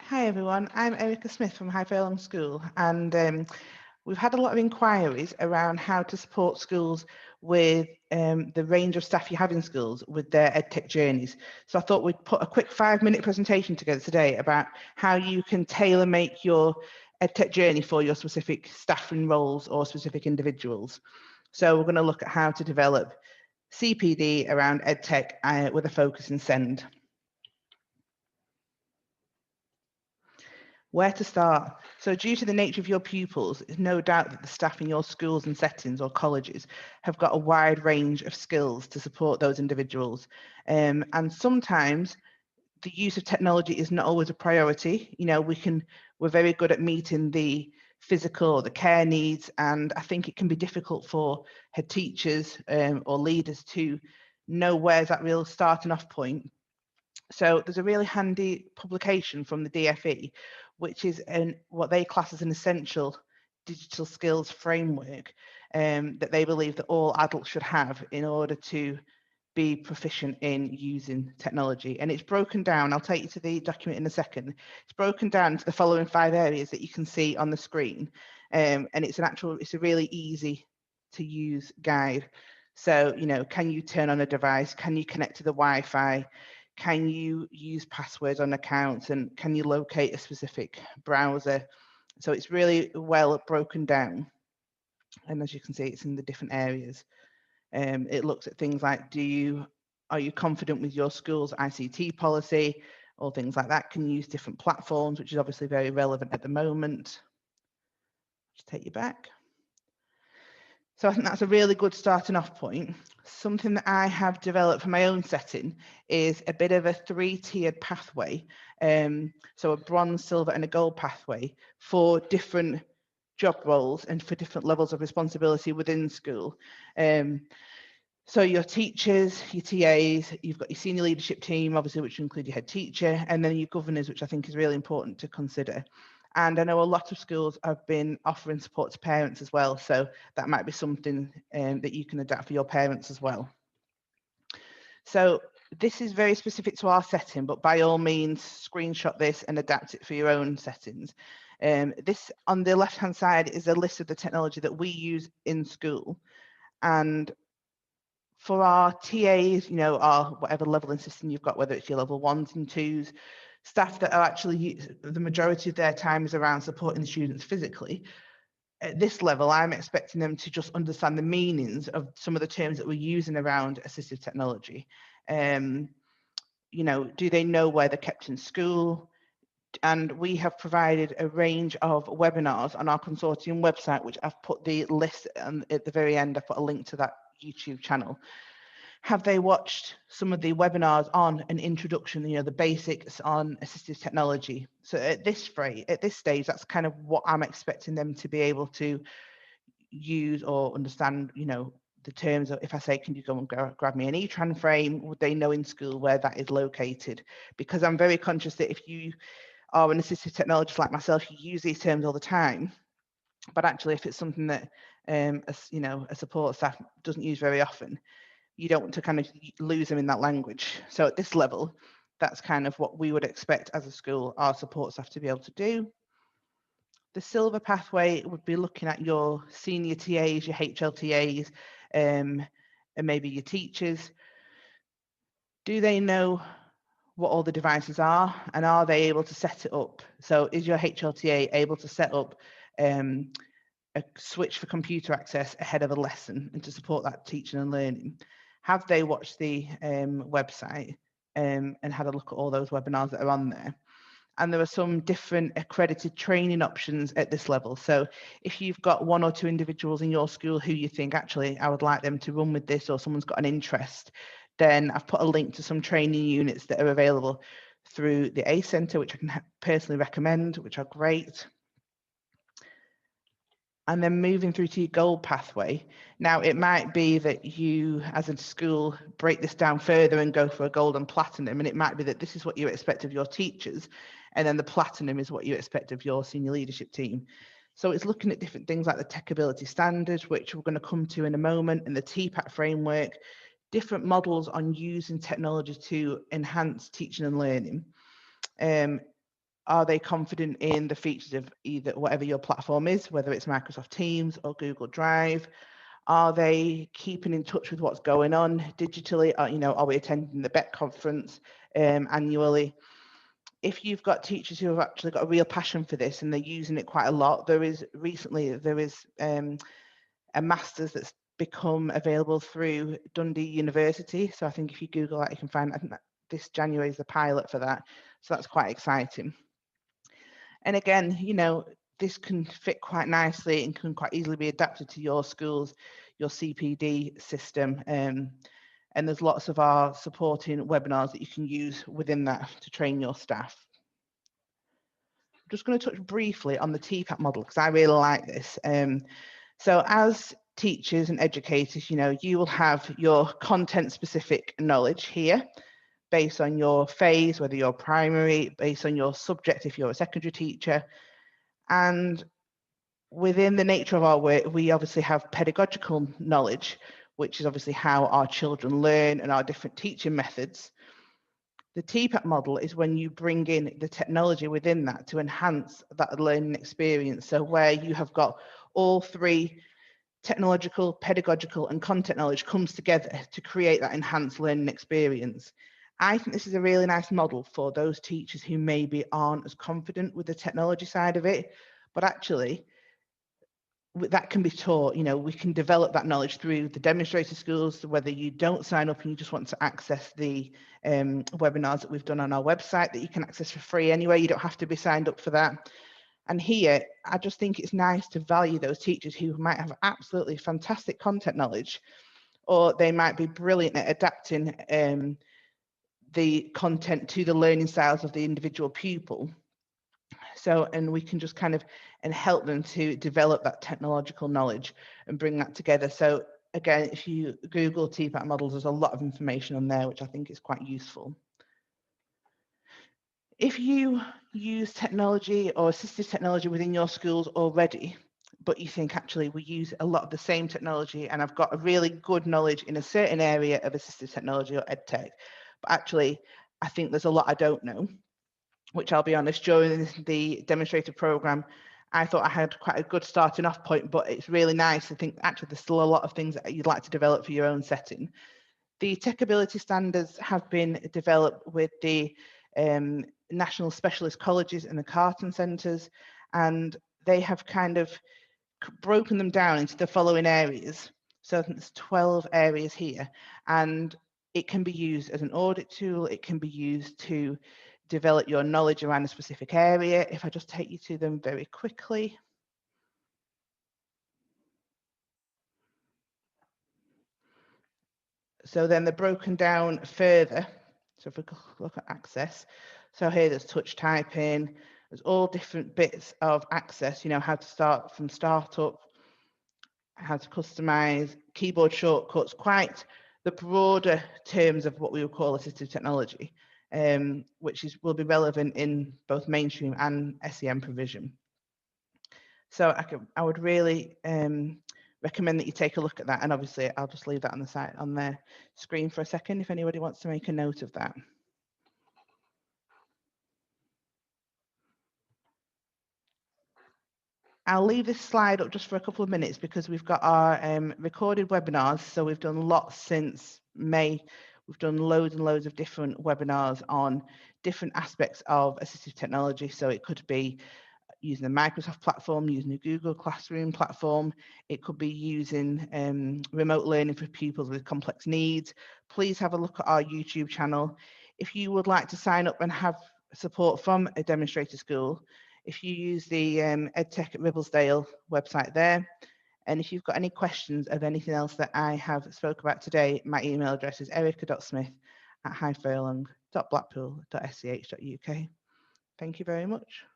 Hi everyone, I'm Erica Smith from Highfurlong School, and we've had a lot of inquiries around how to support schools with the range of staff you have in schools with their EdTech journeys. So I thought we'd put a quick 5-minute presentation together today about how you can tailor make your EdTech journey for your specific staff and roles or specific individuals. So we're going to look at how to develop CPD around EdTech with a focus in SEND. Where to start? So due to the nature of your pupils, it's no doubt that the staff in your schools and settings or colleges have got a wide range of skills to support those individuals. And sometimes the use of technology is not always a priority. You know, we're very good at meeting the physical or the care needs, and I think it can be difficult for head teachers or leaders to know where's that real starting off point. So there's a really handy publication from the DFE, which is what they class as an essential digital skills framework that they believe that all adults should have in order to be proficient in using technology. And it's broken down, I'll take you to the document in a second. It's broken down into the following 5 areas that you can see on the screen. And it's a really easy to use guide. So, you know, can you turn on a device? Can you connect to the Wi-Fi? Can you use passwords on accounts, and can you locate a specific browser? So it's really well broken down. And as you can see, it's in the different areas. It looks at things like, are you confident with your school's ICT policy, or things like that? Can you use different platforms, which is obviously very relevant at the moment. Just take you back. So I think that's a really good starting off point. Something that I have developed for my own setting is a bit of a 3-tiered pathway. So a bronze, silver and a gold pathway for different job roles and for different levels of responsibility within school. So your teachers, your TAs, you've got your senior leadership team, obviously, which include your head teacher, and then your governors, which I think is really important to consider. And I know a lot of schools have been offering support to parents as well, so that might be something that you can adapt for your parents as well. So this is very specific to our setting, but by all means, screenshot this and adapt it for your own settings. This on the left-hand side is a list of the technology that we use in school. And for our TAs, you know, our whatever leveling system you've got, whether it's your level 1s and 2s, staff that are actually, the majority of their time is around supporting the students physically. At this level, I'm expecting them to just understand the meanings of some of the terms that we're using around assistive technology. You know, do they know where they're kept in school? And we have provided a range of webinars on our Consortium website, which I've put the list at the very end. I've put a link to that YouTube channel. Have they watched some of the webinars on an introduction, you know, the basics on assistive technology? So at this stage, that's kind of what I'm expecting them to be able to use or understand, you know, the terms of, if I say, can you go and grab me an e-tran frame, would they know in school where that is located? Because I'm very conscious that if you are an assistive technologist like myself, you use these terms all the time. But actually, if it's something that you know, a support staff doesn't use very often, you don't want to kind of lose them in that language. So at this level, that's kind of what we would expect as a school, our support staff to be able to do. The silver pathway would be looking at your senior TAs, your HLTAs, and maybe your teachers. Do they know what all the devices are, and are they able to set it up? So is your HLTA able to set up a switch for computer access ahead of a lesson and to support that teaching and learning? Have they watched the website and had a look at all those webinars that are on there? And there are some different accredited training options at this level. So if you've got 1 or 2 individuals in your school who you think, actually, I would like them to run with this, or someone's got an interest, then I've put a link to some training units that are available through the A Centre, which I can personally recommend, which are great. And then moving through to your gold pathway. Now, it might be that you, as a school, break this down further and go for a gold and platinum. And it might be that this is what you expect of your teachers, and then the platinum is what you expect of your senior leadership team. So it's looking at different things like the Tech Ability Standards, which we're going to come to in a moment, and the TPACK framework, different models on using technology to enhance teaching and learning. Are they confident in the features of either whatever your platform is, whether it's Microsoft Teams or Google Drive? Are they keeping in touch with what's going on digitally? Are we attending the BEC conference annually? If you've got teachers who have actually got a real passion for this and they're using it quite a lot, there is a master's that's become available through Dundee University. So I think if you Google that, you can find, I think that this January is the pilot for that. So that's quite exciting. And again, this can fit quite nicely and can quite easily be adapted to your schools, your CPD system. And there's lots of our supporting webinars that you can use within that to train your staff. I'm just going to touch briefly on the TPACK model because I really like this. So as teachers and educators, you will have your content specific knowledge here based on your phase, whether you're primary, based on your subject if you're a secondary teacher. And within the nature of our work, we obviously have pedagogical knowledge, which is obviously how our children learn and our different teaching methods. The TPACK model is when you bring in the technology within that to enhance that learning experience. So where you have got all three, technological, pedagogical, and content knowledge comes together to create that enhanced learning experience. I think this is a really nice model for those teachers who maybe aren't as confident with the technology side of it, but actually that can be taught. We can develop that knowledge through the demonstrator schools, whether you don't sign up and you just want to access the webinars that we've done on our website that you can access for free anyway. You don't have to be signed up for that. And here, I just think it's nice to value those teachers who might have absolutely fantastic content knowledge, or they might be brilliant at adapting the content to the learning styles of the individual pupil. So, and we can just kind of and help them to develop that technological knowledge and bring that together. So again, if you Google TPACK models, there's a lot of information on there, which I think is quite useful. If you use technology or assistive technology within your schools already, but you think actually we use a lot of the same technology and I've got a really good knowledge in a certain area of assistive technology or EdTech, but actually I think there's a lot I don't know, which I'll be honest, during the demonstrator program, I thought I had quite a good starting off point, but it's really nice to think actually there's still a lot of things that you'd like to develop for your own setting. The tech ability standards have been developed with the national specialist colleges and the Carton centres, and they have kind of broken them down into the following areas. So I think there's 12 areas here, and it can be used as an audit tool. It can be used to develop your knowledge around a specific area. If I just take you to them very quickly. So then they're broken down further. So if we look at access, so here there's touch typing, there's all different bits of access, how to start from startup, how to customize, keyboard shortcuts, quite the broader terms of what we would call assistive technology, which will be relevant in both mainstream and SEN provision. So I would really recommend that you take a look at that, and obviously I'll just leave that on the site on their screen for a second if anybody wants to make a note of that. I'll leave this slide up just for a couple of minutes because we've got our recorded webinars. So we've done lots since May. We've done loads and loads of different webinars on different aspects of assistive technology. So it could be using a Microsoft platform, using a Google Classroom platform. It could be using remote learning for pupils with complex needs. Please have a look at our YouTube channel. If you would like to sign up and have support from a demonstrator school, if you use the EdTech at Ribblesdale website there, and if you've got any questions of anything else that I have spoke about today, my email address is erica.smith@highfurlong.blackpool.sch.uk. Thank you very much.